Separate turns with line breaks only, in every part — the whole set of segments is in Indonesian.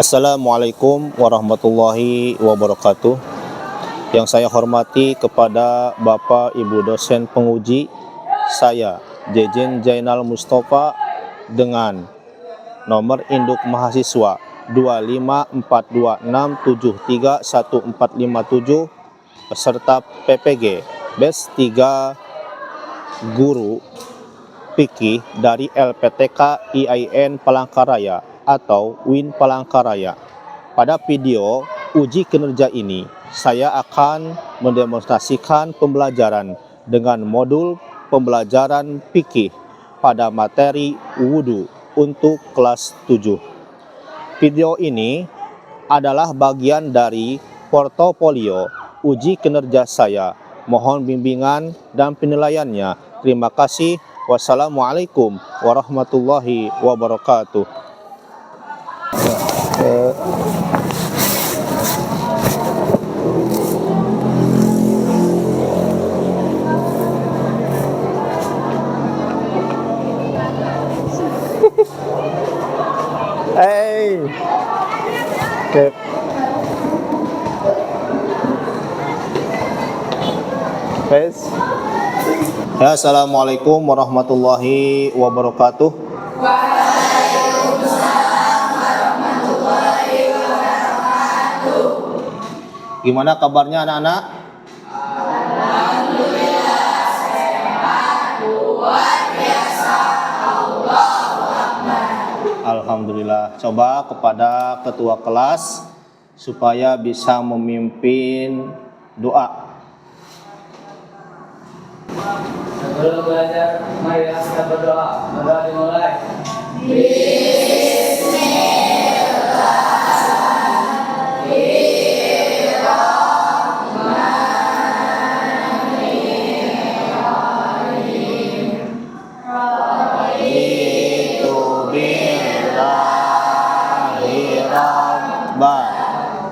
Assalamualaikum warahmatullahi wabarakatuh. Yang saya hormati kepada Bapak Ibu dosen penguji, saya Jejen Jainal Mustafa dengan nomor induk mahasiswa 25426731457 peserta PPG Batch 3 Guru Fikih dari LPTK IAIN Palangkaraya atau UIN Palangkaraya. Pada video uji kinerja ini, saya akan mendemonstrasikan pembelajaran dengan modul pembelajaran fikih pada materi wudu untuk kelas 7. Video ini adalah bagian dari portofolio uji kinerja saya. Mohon bimbingan dan penilaiannya. Terima kasih. Wassalamualaikum warahmatullahi wabarakatuh. Hey. Okay. Guys. Ya, assalamualaikum warahmatullahi wabarakatuh.
Waalaikumsalam warahmatullahi wabarakatuh.
Gimana kabarnya anak-anak?
Alhamdulillah sehat, luar biasa. Allahu Akbar.
Alhamdulillah. Coba kepada ketua kelas supaya bisa memimpin doa.
Sebelum belajar, mari kita berdoa. Berdoa dimulai.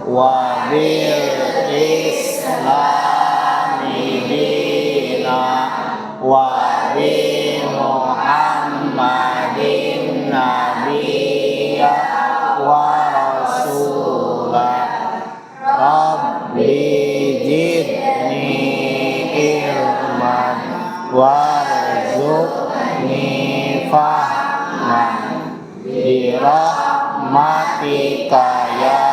Wa bil islami dina wa bi Muhammadin nabiyya wa rasulah. Rabbi zidni ilman warzuqni fahman bi rahmatika ya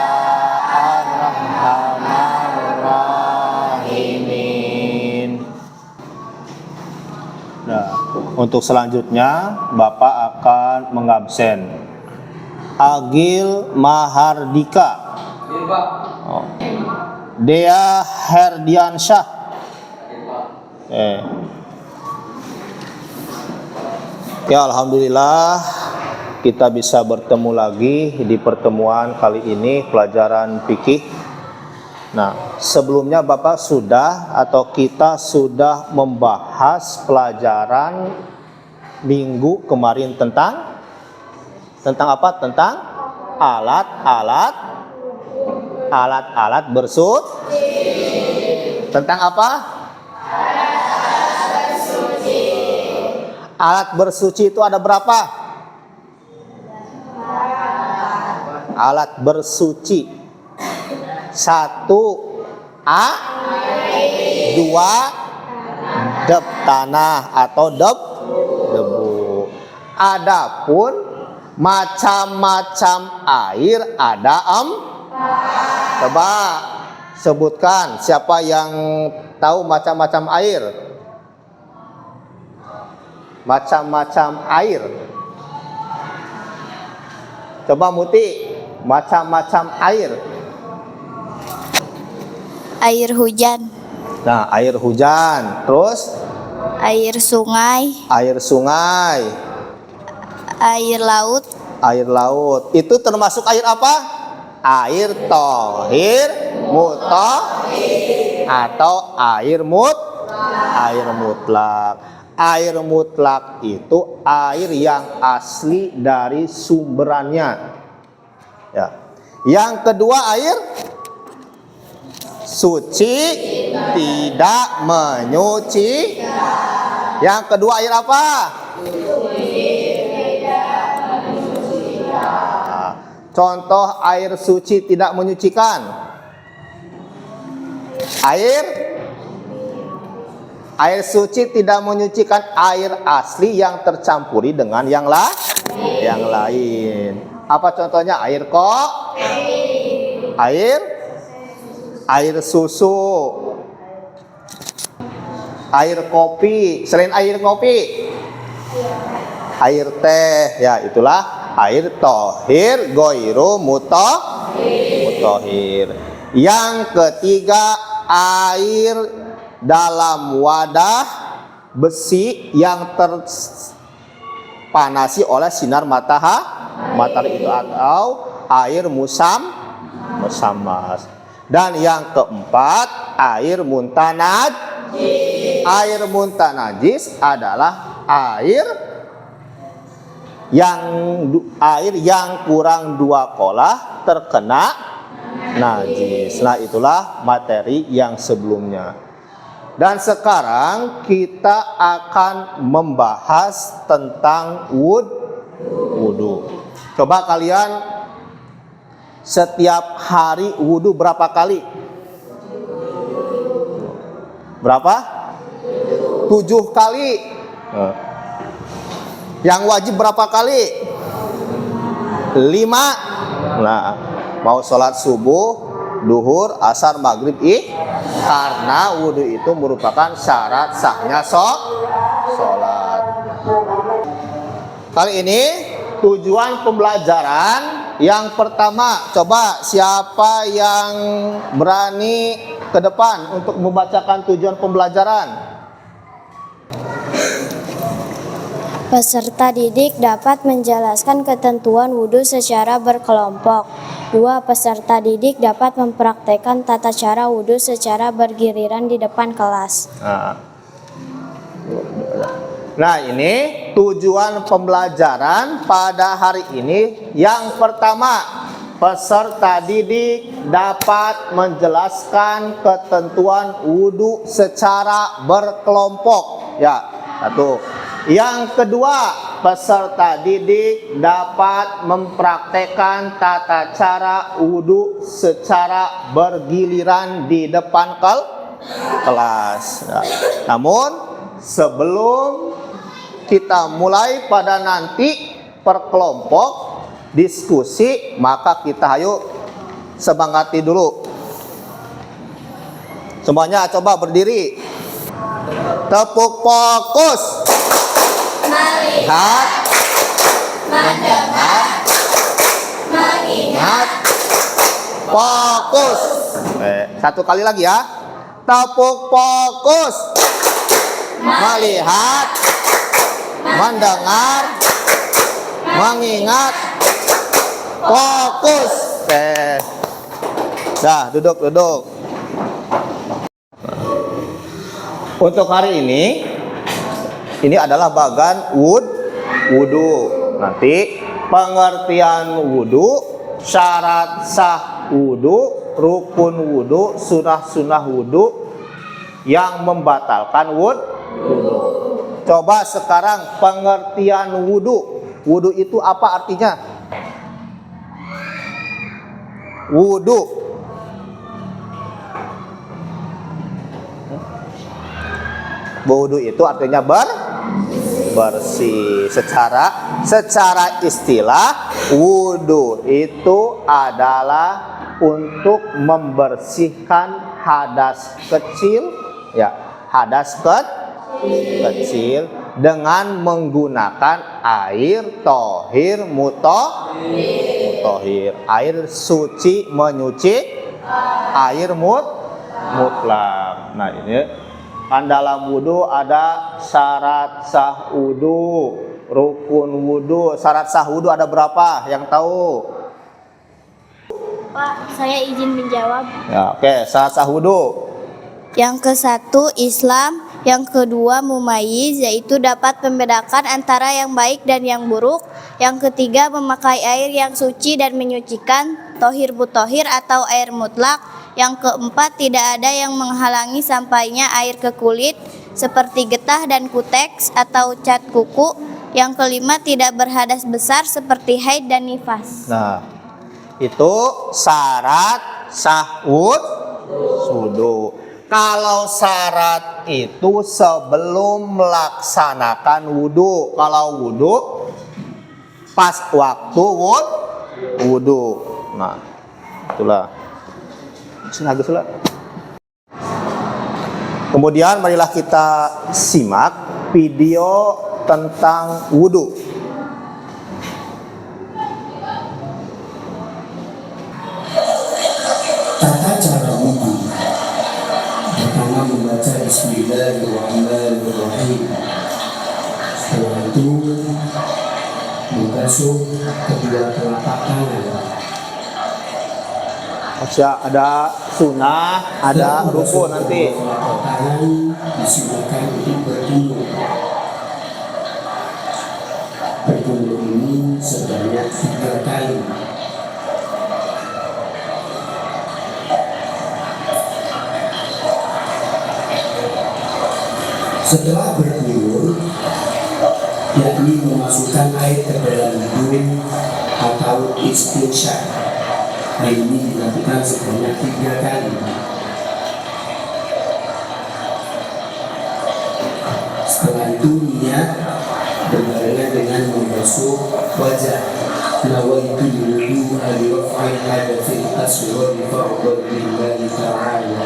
arhamar rahimin. Nah, untuk selanjutnya Bapak akan mengabsen Agil Mahardika, Dea Herdiansyah, Ya, alhamdulillah kita bisa bertemu lagi di pertemuan kali ini pelajaran fikih. Nah, sebelumnya Bapak sudah atau kita sudah membahas pelajaran minggu kemarin tentang apa? Tentang alat-alat bersuci. Tentang apa? Alat bersuci itu ada berapa? Alat bersuci. 1 2 dep tanah atau debu. Adapun macam-macam air ada Coba sebutkan siapa yang tahu macam-macam air. Macam-macam air. Coba Muti, macam-macam air.
Air hujan.
Nah, air hujan. Terus?
Air sungai.
Air sungai.
Air laut.
Air laut. Itu termasuk air apa? Air tohir, mutahhir, atau air mutlak. Air mutlak itu air yang asli dari sumberannya. Ya. Yang kedua air suci, tidak menyuci. Yang kedua air apa? Contoh air suci tidak menyucikan. Air suci tidak menyucikan air asli yang tercampuri dengan yang lain. Apa contohnya? Air air susu, air kopi. Selain air kopi, air teh, ya itulah air tohir goiru mutohir. Yang ketiga, air dalam wadah besi yang terpanasi oleh sinar matahari itu, atau air musammas. Dan yang keempat, air muntanajis adalah air yang kurang 2 kolah terkena najis. Nah, itulah materi yang sebelumnya. Dan sekarang kita akan membahas tentang wudu. Coba kalian setiap hari wudu berapa kali? Berapa? 7 kali. Yang wajib berapa kali? 5. Nah, mau sholat subuh, duhur, asar, maghrib, karena wudu itu merupakan syarat sahnya sholat. Kali ini tujuan pembelajaran yang pertama, coba siapa yang berani ke depan untuk membacakan tujuan pembelajaran?
Peserta didik dapat menjelaskan ketentuan wudhu secara berkelompok. 2. Peserta didik dapat mempraktekkan tata cara wudhu secara bergiliran di depan kelas.
Nah, ini tujuan pembelajaran pada hari ini. Yang pertama, peserta didik dapat menjelaskan ketentuan wudhu secara berkelompok. Ya, 1. Yang kedua, peserta didik dapat mempraktekkan tata cara wudhu secara bergiliran di depan kelas. Namun, sebelum kita mulai pada nanti per kelompok diskusi, maka kita ayo semangati dulu. Semuanya coba berdiri. Tepuk fokus. Melihat,
mendengar, mengingat,
fokus. Satu kali lagi ya. Tepuk fokus. Melihat, mendengar, mengingat, fokus. Dah, duduk. Untuk hari ini adalah bagan wudu. Nanti pengertian wudu, syarat sah wudu, rukun wudu, sunah wudu yang membatalkan wudu. Coba sekarang pengertian wudu. Wudu itu apa artinya? Wudu. Wudu itu artinya bersih. Secara istilah, wudu itu adalah untuk membersihkan hadas kecil, ya, hadas kecil dengan menggunakan air tohir mutohir, air suci menyuci, air mutlak. Nah, ini kan dalam wudu ada syarat sah wudu, rukun wudu. Syarat sah wudu ada berapa? Yang tahu?
Pak, saya izin menjawab.
Ya, oke. Syarat sah wudu.
Yang ke-1 Islam, yang kedua mumayyiz, yaitu dapat membedakan antara yang baik dan yang buruk. Yang ketiga memakai air yang suci dan menyucikan, tohir mutohir atau air mutlak. Yang keempat, tidak ada yang menghalangi sampainya air ke kulit seperti getah dan kuteks atau cat kuku. Yang kelima, tidak berhadas besar seperti haid dan nifas.
Nah, Itu syarat sah wudu. Kalau syarat itu sebelum melaksanakan wudu. Kalau wudu pas waktu wudu. Nah, itulah. Kemudian marilah kita simak video tentang wudu.
Tata cara wudu. Pertama membaca Bismillahirrahmanirrahim. Setelah itu membasuh kedua telapak tangan.
Ada sunnah, ada rukun nanti.
Telapak tangan disilakan untuk berjemur. Berjemur ini sebanyak 3 kali. Setelah berjemur, yakni memasukkan air ke dalam hidung atau istinsyak. Hal ini dilakukan sebanyak 3 kali. Setelah itu niat berbarengan dengan membasuh wajah. Nawaitu wudu al-raf'il hadatsil asghar fa'udhu billahi ta'ala.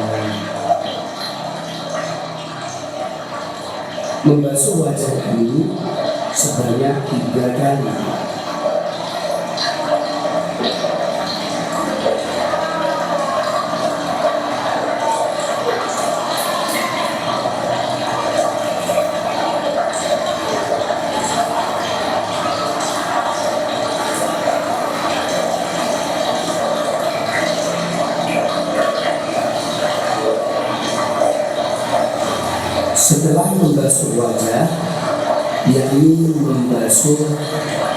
Membasuh wajah ini sebanyak 3 kali. Setelah membasuh wajah, yakni membasuh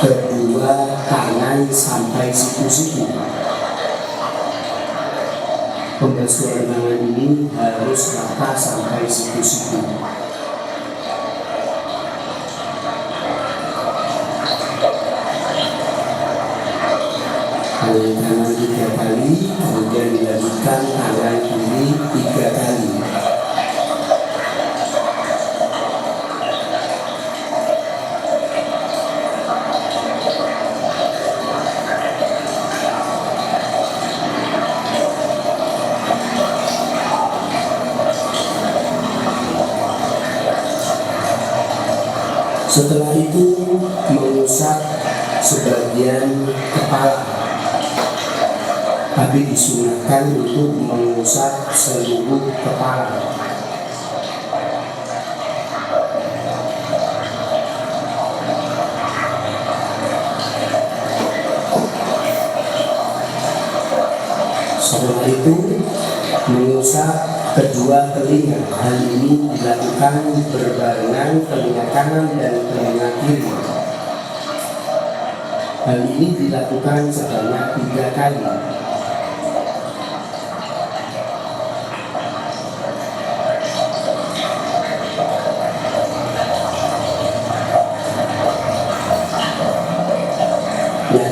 kedua tangan sampai siku-siku. Pembasuhan tangan ini harus rata sampai siku-siku. Tangan kanan 3 kali, kemudian dilanjutkan tangan kiri 3 kali. Setelah itu mengusap sebagian kepala, tapi disunahkan untuk mengusap seluruh kepala. Setelah itu mengusap kedua telinga. Hal ini dilakukan berbarengan telinga kanan dan telinga kiri. Hal ini dilakukan sebanyak 3 kali.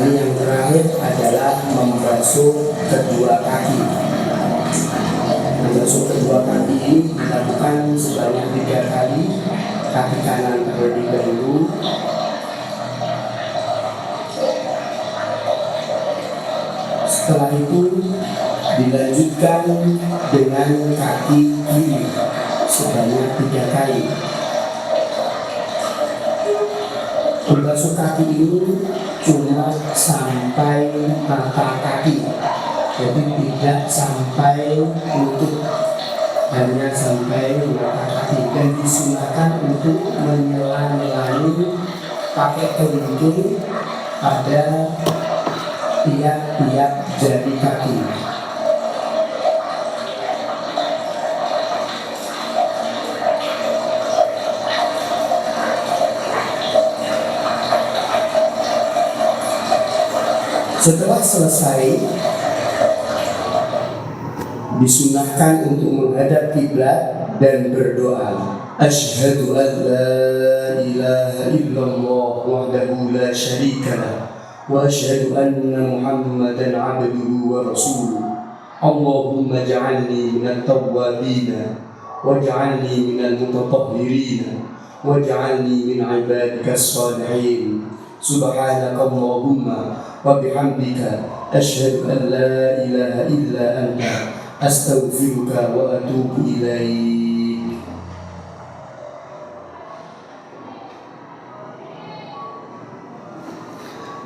Yang terakhir adalah membasuh kedua kaki. Membasuh kedua kaki ini dilakukan sebanyak 3 kali. Kaki kanan terlebih dahulu, setelah itu dilanjutkan dengan kaki kiri sebanyak 3 kali. Membasuh kaki ini cuma sampai mata kaki, jadi tidak sampai lutut, hanya sampai mata kaki, dan disunahkan untuk menyela-nyelani pakai kelingking pada tiap-tiap jari kaki. Setelah selesai, disunahkan untuk menghadap kiblat dan berdoa. Asyhadu an la ilaha illallah wahdahu la syarika lah وأشهد أن محمدا عبده ورسوله اللهم اجعلني من التوابين واجعلني من المتطهرين واجعلني من عبادك الصالحين سبحانك اللهم وبحمدك أشهد أن لا إله إلا أنت أستغفرك وأتوب إليك.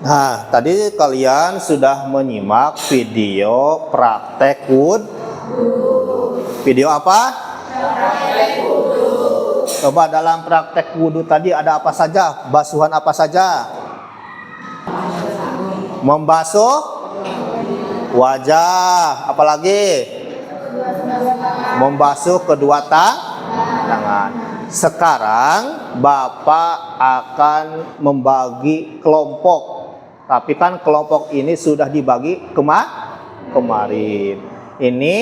Nah, tadi kalian sudah menyimak video praktek wudhu. Video apa? Praktek wudhu. Coba dalam praktek wudhu tadi ada apa saja? Basuhan apa saja? Membasuh wajah, apalagi? Membasuh kedua tangan. Sekarang Bapak akan membagi kelompok. Tapi kan kelompok ini sudah dibagi kemarin. Ini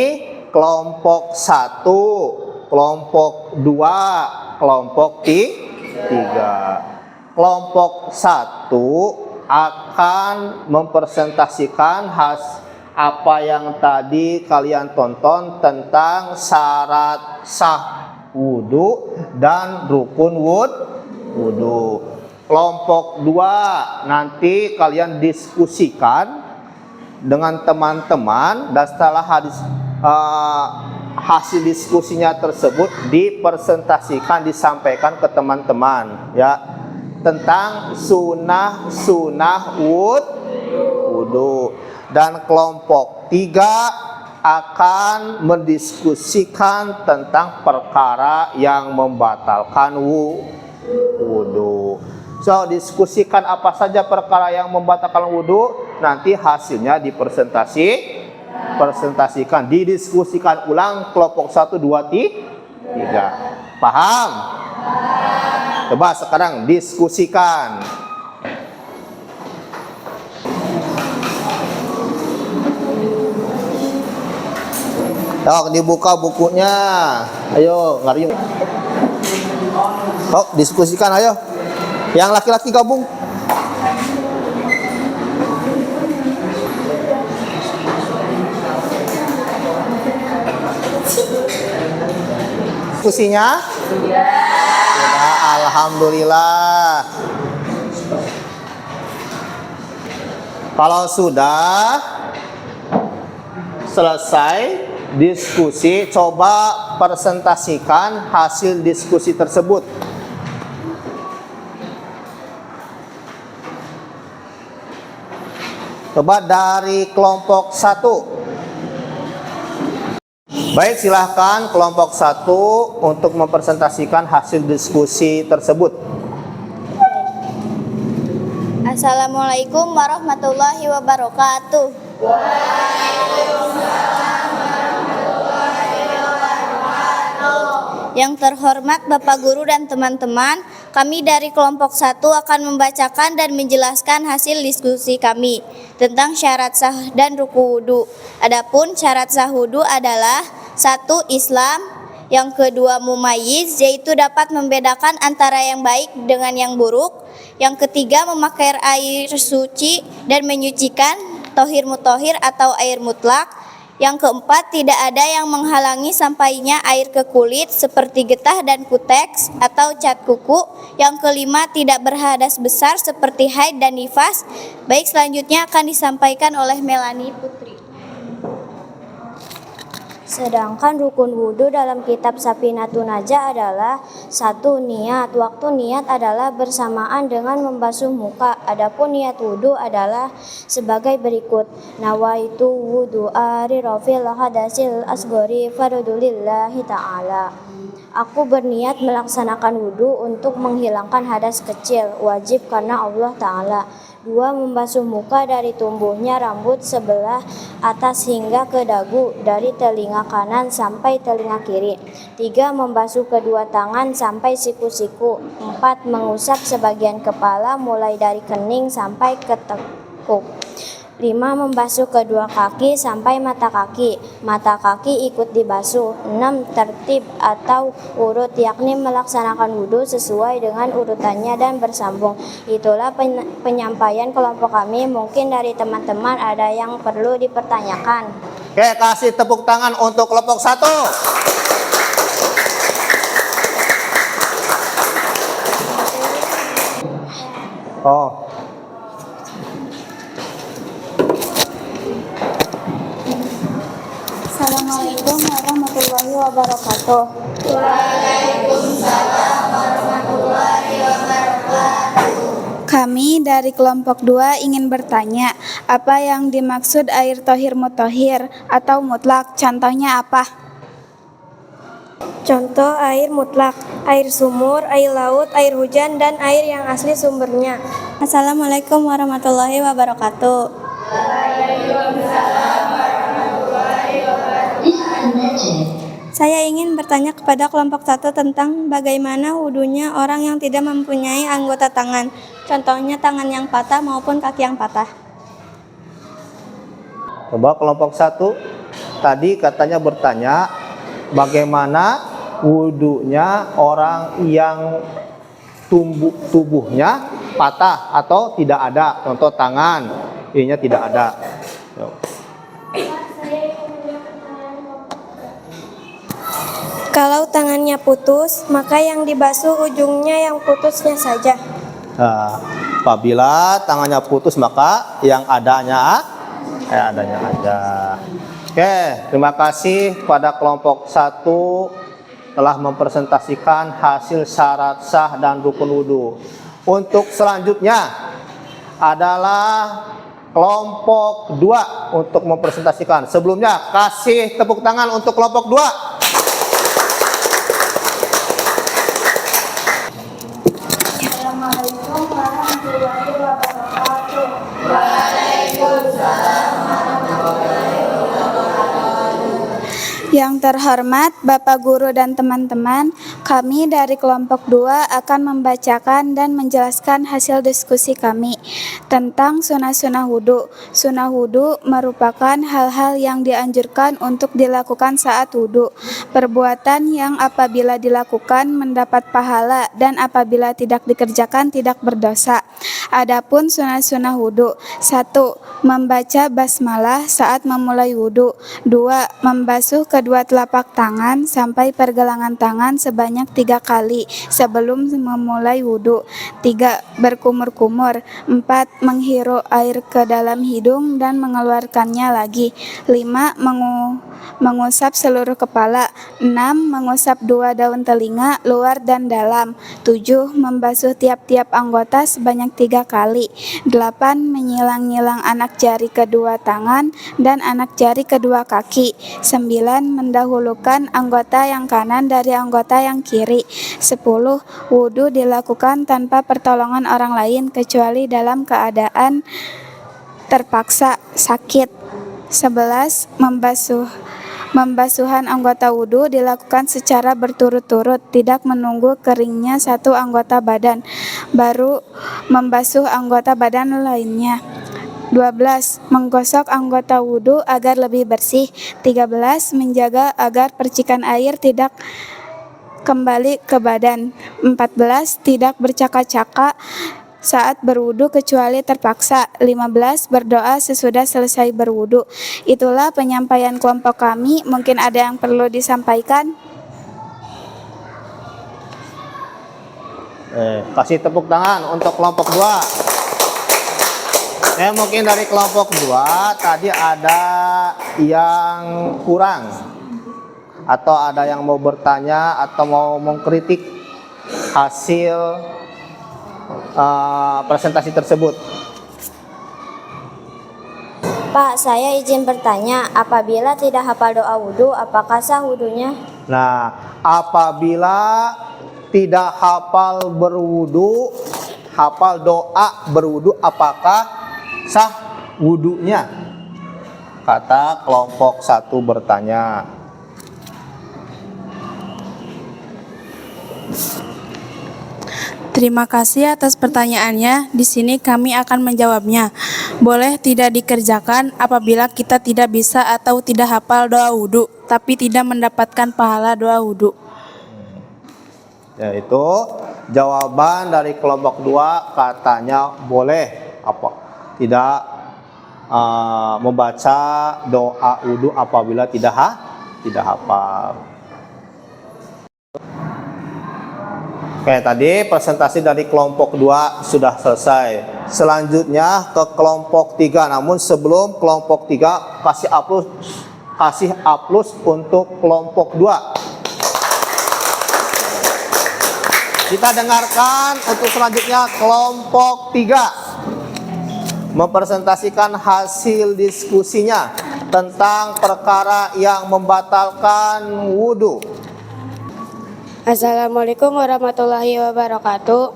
kelompok 1, kelompok 2, kelompok 3. Kelompok 1 akan mempresentasikan apa yang tadi kalian tonton tentang syarat sah wudhu dan rukun wudhu. Kelompok 2 nanti kalian diskusikan dengan teman-teman dan setelah hasil diskusinya tersebut dipresentasikan, disampaikan ke teman-teman ya, tentang sunnah wudhu. Dan kelompok 3 akan mendiskusikan tentang perkara yang membatalkan wudhu. So, diskusikan apa saja perkara yang membatalkan wudhu, nanti hasilnya dipresentasikan, didiskusikan ulang kelompok 1, 2, 3. Paham? Coba sekarang diskusikan. Yuk, dibuka bukunya. Ayo, ngariung. Oh, diskusikan ayo. Yang laki-laki gabung. Diskusinya? Sudah. Alhamdulillah. Kalau sudah selesai diskusi, coba presentasikan hasil diskusi tersebut. Coba dari kelompok 1. Baik, silahkan kelompok 1 untuk mempresentasikan hasil diskusi tersebut.
Assalamualaikum warahmatullahi wabarakatuh. Yang terhormat Bapak Guru dan teman-teman, kami dari kelompok 1 akan membacakan dan menjelaskan hasil diskusi kami tentang syarat sah dan rukun wudhu. Adapun syarat sah wudhu adalah 1. Islam, yang kedua mumayyiz, yaitu dapat membedakan antara yang baik dengan yang buruk, yang ketiga memakai air suci dan menyucikan, tohir mutohir atau air mutlak. Yang keempat, tidak ada yang menghalangi sampainya air ke kulit seperti getah dan kuteks atau cat kuku. Yang kelima, tidak berhadas besar seperti haid dan nifas. Baik, selanjutnya akan disampaikan oleh Melanie Putri.
Sedangkan rukun wudhu dalam kitab Safinatun Najah adalah 1. Niat. Waktu niat adalah bersamaan dengan membasuh muka. Adapun niat wudhu adalah sebagai berikut. Nawaitu wudhu'a rirafil hadasil asgori farudulillahi ta'ala. Aku berniat melaksanakan wudhu untuk menghilangkan hadas kecil, wajib karena Allah Ta'ala. 2. Membasuh muka dari tumbuhnya rambut sebelah atas hingga ke dagu, dari telinga kanan sampai telinga kiri. 3. Membasuh kedua tangan sampai siku-siku. 4. Mengusap sebagian kepala mulai dari kening sampai ke tekuk. 5. Membasuh kedua kaki sampai mata kaki. Mata kaki ikut dibasuh. 6. Tertib atau urut, yakni melaksanakan wudhu sesuai dengan urutannya dan bersambung. Itulah penyampaian kelompok kami. Mungkin dari teman-teman ada yang perlu dipertanyakan.
Oke, kasih tepuk tangan untuk kelompok 1. Oh.
Assalamualaikum warahmatullahi wabarakatuh. Kami dari kelompok 2 ingin bertanya, apa yang dimaksud air tohir mutahhir atau mutlak? Contohnya apa?
Contoh air mutlak: air sumur, air laut, air hujan, dan air yang asli sumbernya.
Assalamualaikum warahmatullahi wabarakatuh. Saya ingin bertanya kepada kelompok 1 tentang bagaimana wudhunya orang yang tidak mempunyai anggota tangan. Contohnya tangan yang patah maupun kaki yang patah.
Coba kelompok 1 tadi katanya bertanya bagaimana wudhunya orang yang tubuhnya patah atau tidak ada. Contoh tangan, ininya tidak ada.
Kalau tangannya putus, maka yang dibasuh ujungnya yang putusnya saja.
Nah, apabila tangannya putus maka yang adanya aja. Oke, terima kasih pada kelompok 1 telah mempresentasikan hasil syarat sah dan rukun wudhu. Untuk selanjutnya adalah kelompok 2 untuk mempresentasikan. Sebelumnya kasih tepuk tangan untuk kelompok 2.
Assalamualaikum warahmatullahi wabarakatuh. Yang terhormat Bapak Guru dan teman-teman, kami dari kelompok 2 akan membacakan dan menjelaskan hasil diskusi kami tentang sunah-sunah wudhu. Sunah wudhu merupakan hal-hal yang dianjurkan untuk dilakukan saat wudhu. Perbuatan yang apabila dilakukan mendapat pahala dan apabila tidak dikerjakan tidak berdosa. Adapun sunah-sunah wudhu: 1. Membaca basmalah saat memulai wudhu. 2. Membasuh kedua telapak tangan sampai pergelangan tangan sebanyak 3 kali sebelum memulai wudhu. 3. Berkumur-kumur. 4. Menghirup air ke dalam hidung dan mengeluarkannya lagi. 5. Mengusap seluruh kepala. 6. Mengusap 2 daun telinga, luar dan dalam. 7. Membasuh tiap-tiap anggota sebanyak 3 kali. 8. Menyilang-nyilang anak jari kedua tangan dan anak jari kedua kaki. 9. Mendahulukan anggota yang kanan dari anggota yang kiri. 10. Wudhu dilakukan tanpa pertolongan orang lain kecuali dalam keadaan terpaksa sakit. 11. Membasuhan anggota wudhu dilakukan secara berturut-turut, tidak menunggu keringnya satu anggota badan, baru membasuh anggota badan lainnya. 12. Menggosok anggota wudhu agar lebih bersih. 13. Menjaga agar percikan air tidak kembali ke badan. 14. Tidak bercakap-cakap saat berwudu kecuali terpaksa. 15. Berdoa sesudah selesai berwudu. Itulah penyampaian kelompok kami. Mungkin ada yang perlu disampaikan.
Kasih tepuk tangan untuk kelompok 2. Mungkin dari kelompok 2 tadi ada yang kurang atau ada yang mau bertanya atau mau mengkritik hasil presentasi tersebut.
Pak, saya izin bertanya, apabila tidak hafal doa wudhu, apakah sah wudhunya?
Nah, apabila tidak hafal berwudu, hafal doa berwudu, apakah sah wudhunya? Kata kelompok 1 bertanya.
Terima kasih atas pertanyaannya. Di sini kami akan menjawabnya. Boleh tidak dikerjakan apabila kita tidak bisa atau tidak hafal doa wudhu, tapi tidak mendapatkan pahala doa wudhu.
Yaitu jawaban dari kelompok 2 katanya boleh tidak membaca doa wudhu apabila tidak hafal. Oke, tadi presentasi dari kelompok 2 sudah selesai. Selanjutnya ke kelompok 3. Namun sebelum kelompok 3 kasih aplaus untuk kelompok 2. Kita dengarkan untuk selanjutnya kelompok 3 mempresentasikan hasil diskusinya tentang perkara yang membatalkan wudhu.
Assalamualaikum warahmatullahi wabarakatuh.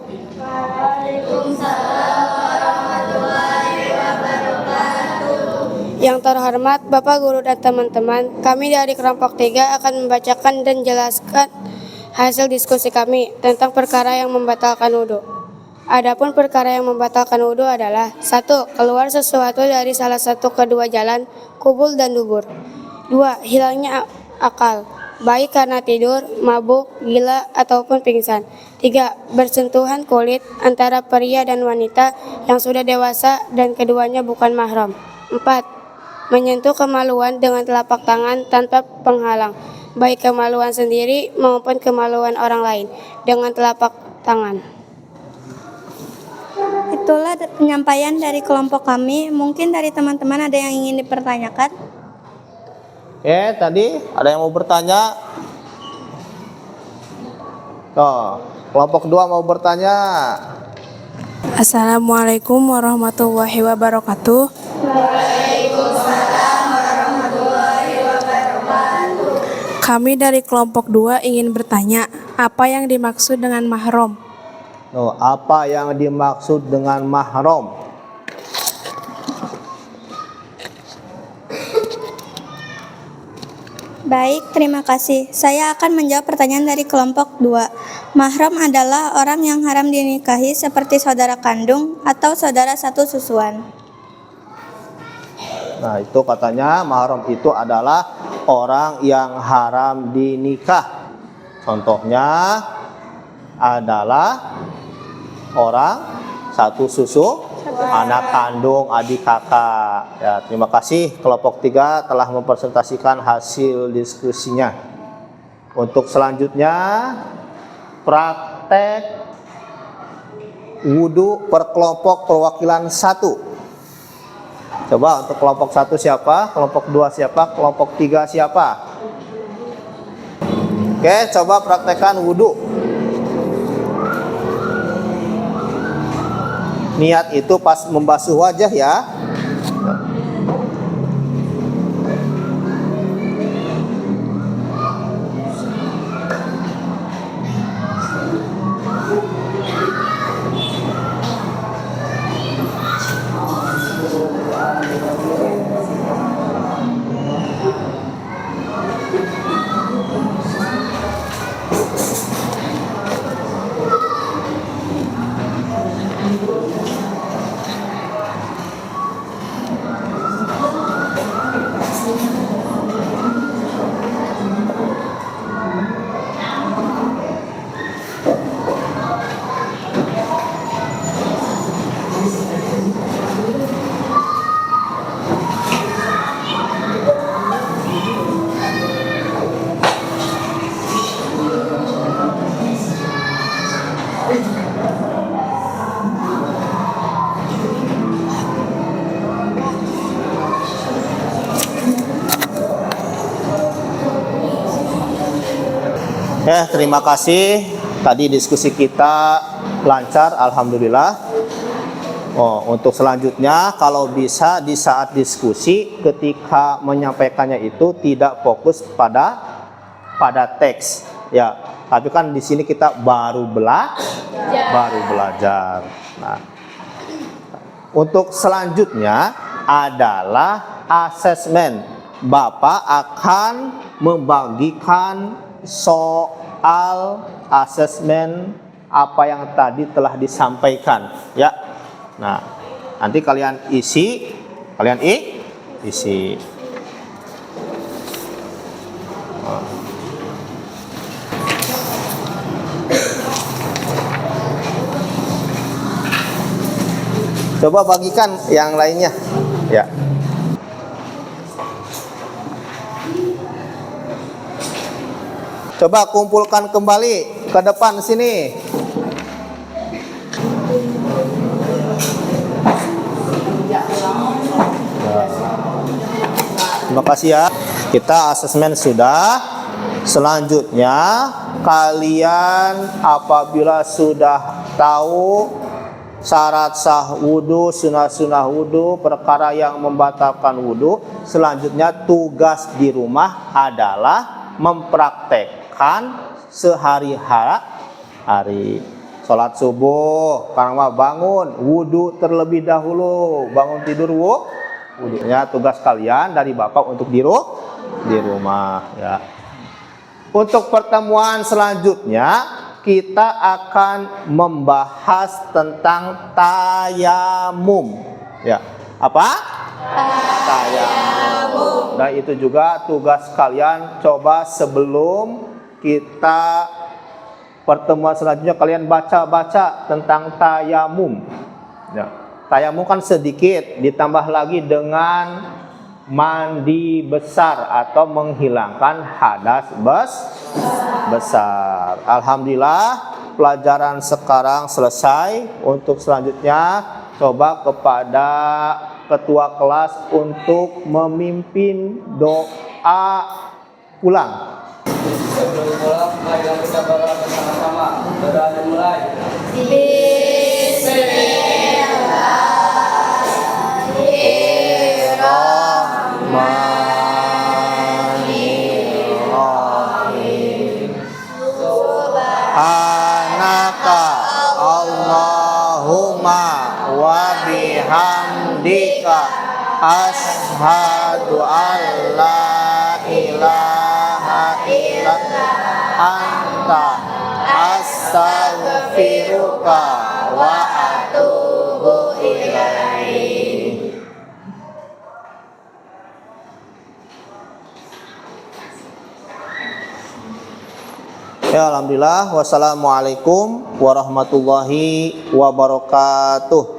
Yang terhormat Bapak Guru dan teman-teman, kami dari kelompok 3 akan membacakan dan jelaskan hasil diskusi kami tentang perkara yang membatalkan wudhu. Adapun perkara yang membatalkan wudhu adalah 1. Keluar sesuatu dari salah satu kedua jalan, kubul dan dubur. 2. Hilangnya akal, baik karena tidur, mabuk, gila, ataupun pingsan. 3. Bersentuhan kulit antara pria dan wanita yang sudah dewasa dan keduanya bukan mahram. 4. Menyentuh kemaluan dengan telapak tangan tanpa penghalang, baik kemaluan sendiri maupun kemaluan orang lain dengan telapak tangan.
Itulah penyampaian dari kelompok kami. Mungkin dari teman-teman ada yang ingin dipertanyakan?
Oke, tadi ada yang mau bertanya? Kelompok 2 mau bertanya.
Assalamualaikum warahmatullahi wabarakatuh.
Waalaikumsalam warahmatullahi wabarakatuh.
Kami dari kelompok 2 ingin bertanya, apa yang dimaksud dengan mahram?
Apa yang dimaksud dengan mahram?
Baik, terima kasih. Saya akan menjawab pertanyaan dari kelompok 2. Mahram adalah orang yang haram dinikahi seperti saudara kandung atau saudara satu susuan.
Nah, itu katanya mahram itu adalah orang yang haram dinikah. Contohnya adalah orang satu susu, anak kandung, adik kakak. Ya, terima kasih kelompok 3 telah mempresentasikan hasil diskusinya. Untuk selanjutnya praktek wudhu per kelompok perwakilan 1. Coba untuk kelompok 1 siapa? Kelompok 2 siapa? Kelompok 3 siapa? Oke, coba praktekkan wudhu. Niat itu pas membasuh wajah ya. Ya, terima kasih. Tadi diskusi kita lancar, alhamdulillah. Untuk selanjutnya, kalau bisa di saat diskusi, ketika menyampaikannya itu tidak fokus pada teks, ya. Tapi kan di sini kita baru belajar. Nah, untuk selanjutnya adalah asesmen. Bapak akan membagikan soal asesmen apa yang tadi telah disampaikan, ya. Nah, Nanti kalian isi, isi. Coba bagikan yang lainnya, ya. Coba kumpulkan kembali ke depan sini. Terima kasih ya. Kita asesmen sudah. Selanjutnya kalian apabila sudah tahu syarat sah wudu, sunah-sunah wudu, perkara yang membatalkan wudu, selanjutnya tugas di rumah adalah mempraktekkan sehari-hari. Sholat subuh, karena bangun, wudu terlebih dahulu, bangun tidur wudunya. Tugas kalian dari Bapak untuk di rumah ya. Untuk pertemuan selanjutnya kita akan membahas tentang tayamum. Ya, apa? Tayamum. Dan itu juga tugas kalian, coba sebelum kita pertemuan selanjutnya kalian baca-baca tentang tayamum. Ya. Tayamum kan sedikit, ditambah lagi dengan mandi besar atau menghilangkan hadas besar. Alhamdulillah pelajaran sekarang selesai. Untuk selanjutnya coba kepada ketua kelas untuk memimpin doa pulang.
Sebelum pulang, marilah kita berdoa bersama-sama. Berdoa dimulai.
Bismillahirrahmanirrahim. Subhanaka Allahumma wa bihamdika asyhadu an la ilaha illa anta astaghfiruka wa atubu ilaik. Ya, alhamdulillah. Wassalamualaikum warahmatullahi wabarakatuh.